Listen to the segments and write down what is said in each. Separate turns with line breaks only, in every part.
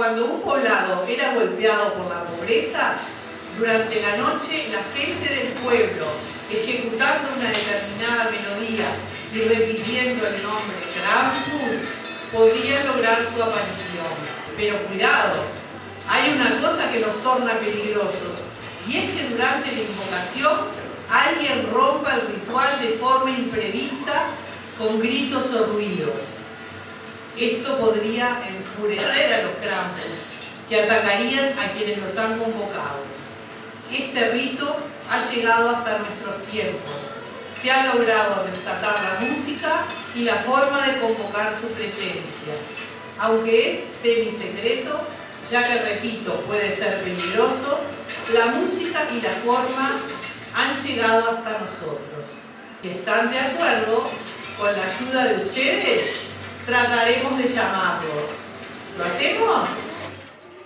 cuando un poblado era golpeado por la pobreza, durante la noche la gente del pueblo, ejecutando una determinada melodía y repitiendo el nombre Krampus, podía lograr su aparición. Pero cuidado, hay una cosa que nos torna peligrosos, y es que durante la invocación alguien rompa el ritual de forma imprevista con gritos o ruidos. Esto podría enfurecer a los Krampus, que atacarían a quienes los han convocado. Este rito ha llegado hasta nuestros tiempos. Se ha logrado rescatar la música y la forma de convocar su presencia, aunque es semisecreto, ya que, repito, puede ser peligroso. La música y la forma han llegado hasta nosotros. Si están de acuerdo, con la ayuda de ustedes, trataremos de llamarlo. ¿Lo hacemos?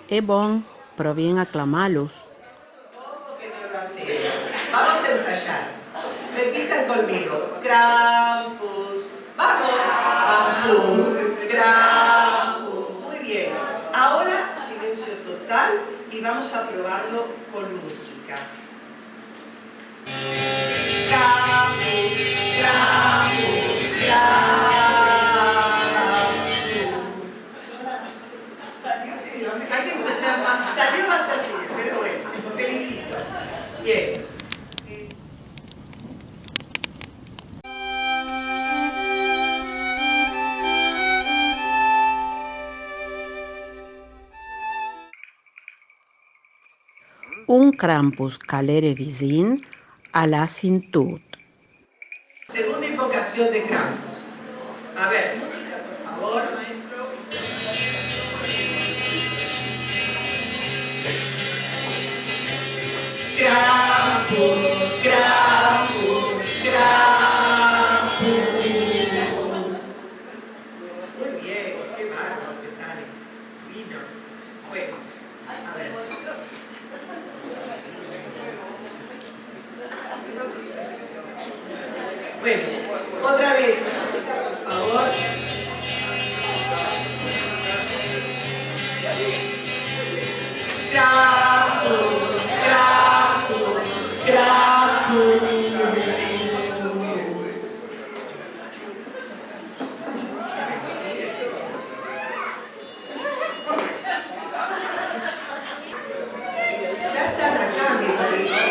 É bom, provien aclamalos.
¿Cómo que no lo hacemos? Vamos a ensayar. Repitan conmigo. Krampus. Vamos. Krampus. Krampus. Muy bien. Ahora silencio total y vamos a probarlo con música. Krampus. Krampus. Krampus. Hay que ensayar más. Salió bastante bien, pero bueno, los felicito. Bien.
Un Krampus calere visin a la cintud.
Segunda invocación de Krampus. A ver, música, por favor, maestro. Krampus, Krampus, Krampus. Muy bien, qué bárbaro que sale. Vino. Bueno, a ver. Bueno, otra vez, música, por favor. Krampus, Krampus, Krampus. Ya están acá, me parece.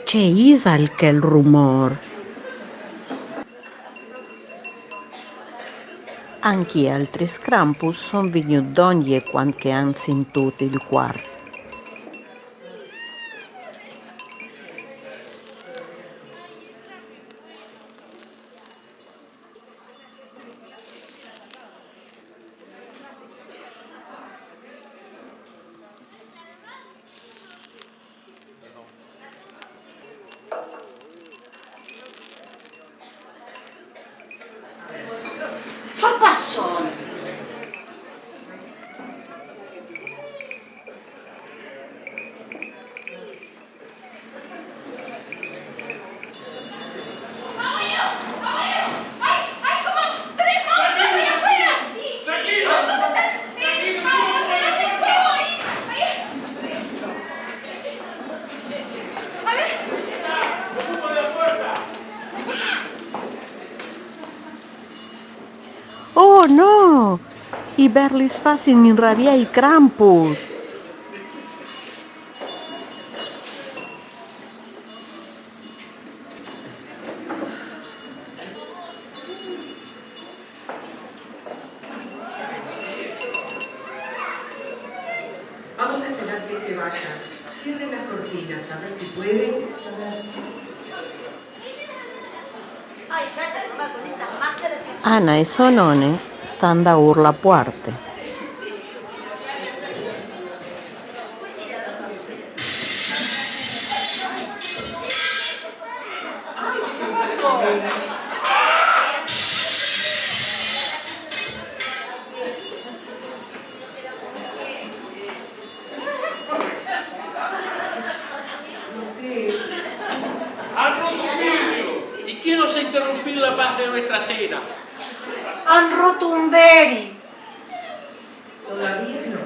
C'è Isal che il rumor. Anche altri Krampus son venuti d'ogni quando che han sentito il quarto.
Che passò?
Oh no! I Berlis facin inrabiar i Krampus.
Vamos a esperar que se vayan. Cierren las cortinas, a ver si pueden.
Anna e Sonone stanno a urla puarte.
de nuestra cena.
Han roto un veri.
Todavía no.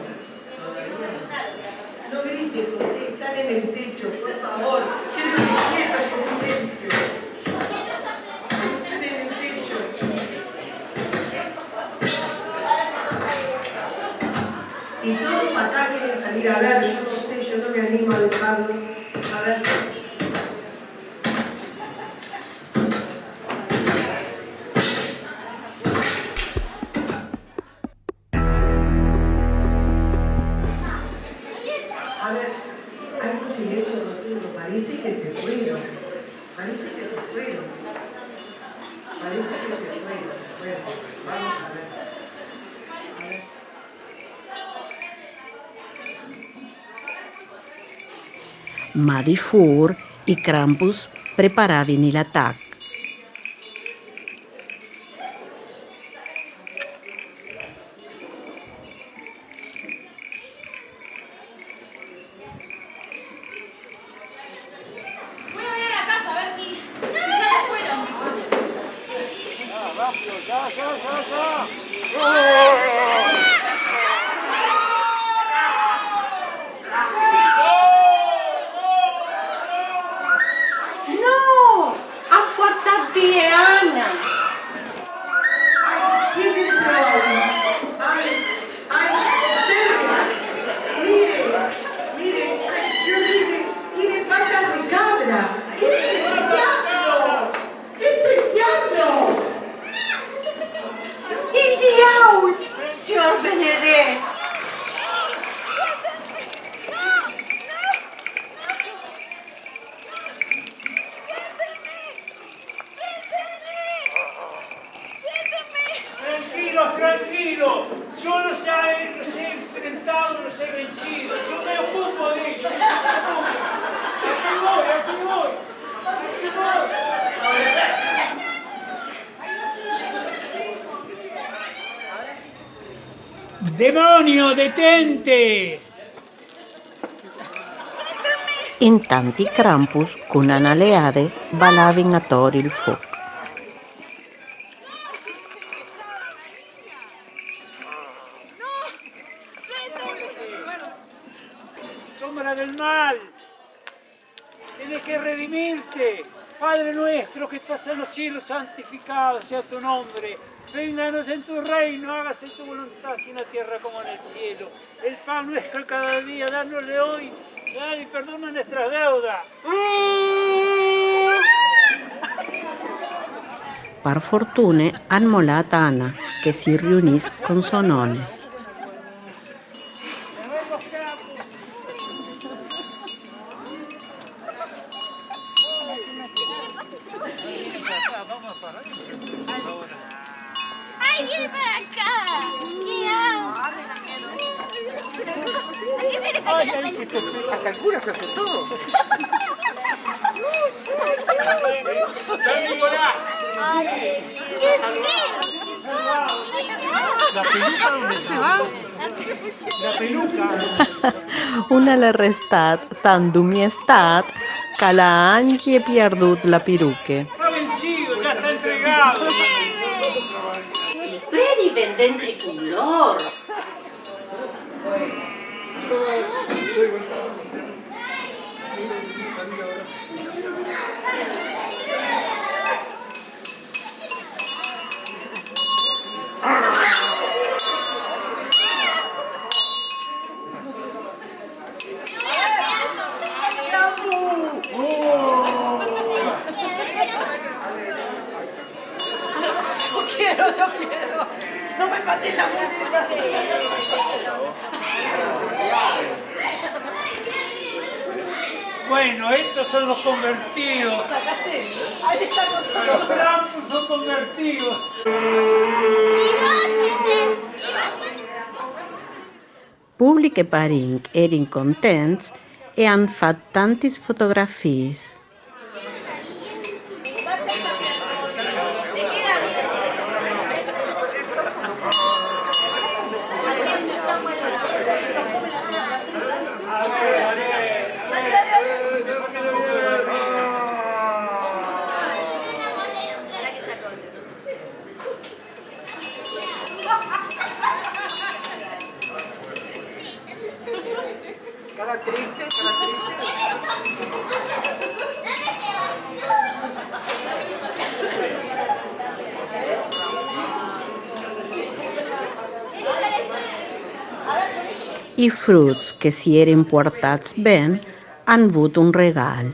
No grites, José, están en el techo, por favor. Quédese quieto, en silencio. Están en el techo. Y todos acá quieren salir a ver, yo no sé, yo no me animo a dejarlo. A ver. A ver, hay un silencio rotundo, parece que se fueron. Parece que se fueron. Parece que se fueron. Bueno, vamos a ver. A ver.
Ma di fur i Krampus preparaven l'attac.
Voy a ver a la casa a ver si ya se fueron.
¡Rápido, ya!
No! Han portat via Anna.
¡Ay! ¿Quién entró ahí? ¡Ay! ¡Ay! ¡Miren! ¡Ay, qué horrible! ¡Tiene patas de cabra! ¡Es el diablo! ¡Es el diablo!
Il diaul, Signor Benedetto.
Tranquilo. Yo los he enfrentado, los he vencido. Yo me ocupo de ellos. Aquí voy. ¡Demonio, detente!
Intanto i Krampus, con una leade, balavano attorno il fuoco.
Sombra del mal, tienes que redimirte. Padre nuestro que estás en los cielos, santificado sea tu nombre. Vénganos en tu reino, hágase tu voluntad, así en la tierra como en el cielo. El pan nuestro cada día, dánosle hoy. Dale y perdona nuestras deudas.
Per fortuna han mollato Anna, che si riunisce con suo nonno.
¡Ay, viene para acá! ¿Qué hago? ¿A qué se le cayó la mano?
Hasta el cura se asustó.
¡San Nicolás!
¡Qué feo!
¿La peluca dónde se va? La peluca.
Una l'arrestat, tanto mi è stat, che l'ha anche perduto la peruca.
Está vencido, ya está entregado.
Predi vendenti color. Yo quiero. No me mates la música.
Bueno, estos son los convertidos.
Ahí está
Los
nosotros.
Krampus son convertidos.
Públic e parent eren contents e han fatto tante fotografie.
triste? ¿Estarà triste?
I fruits que si eren portats ben han avuto un regal.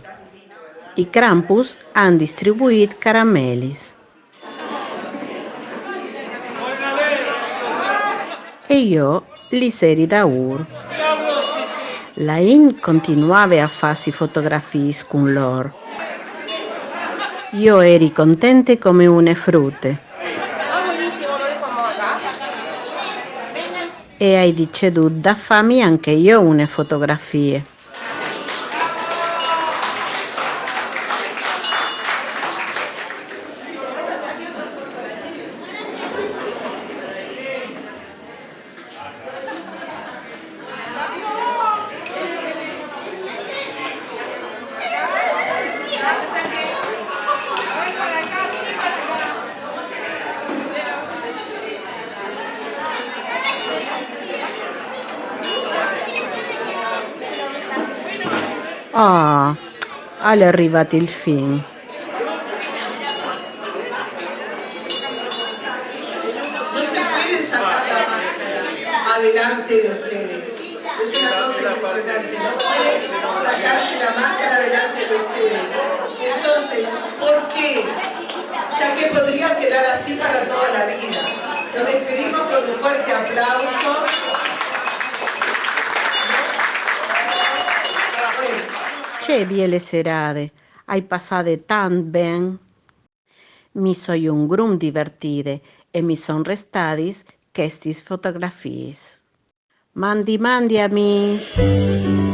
I Krampus han distribuït caramelis. E io li seri d'aur. La In continuava a farsi fotografie con loro. Io eri contente come une frutte. E hai deciduto da farmi anche io une fotografie. Ah, è arrivato il film.
No se puede sacar la máscara adelante de ustedes. Es una cosa impresionante. No pueden sacarse la máscara adelante de ustedes. Entonces, ¿por qué? Ya que podrían quedar así para toda la vida. Nos despedimos con un fuerte aplauso.
Che biele serate, hai passate tan ben. Mi sono un grum divertite e mi son restadis questis fotografies. Mandi, amici!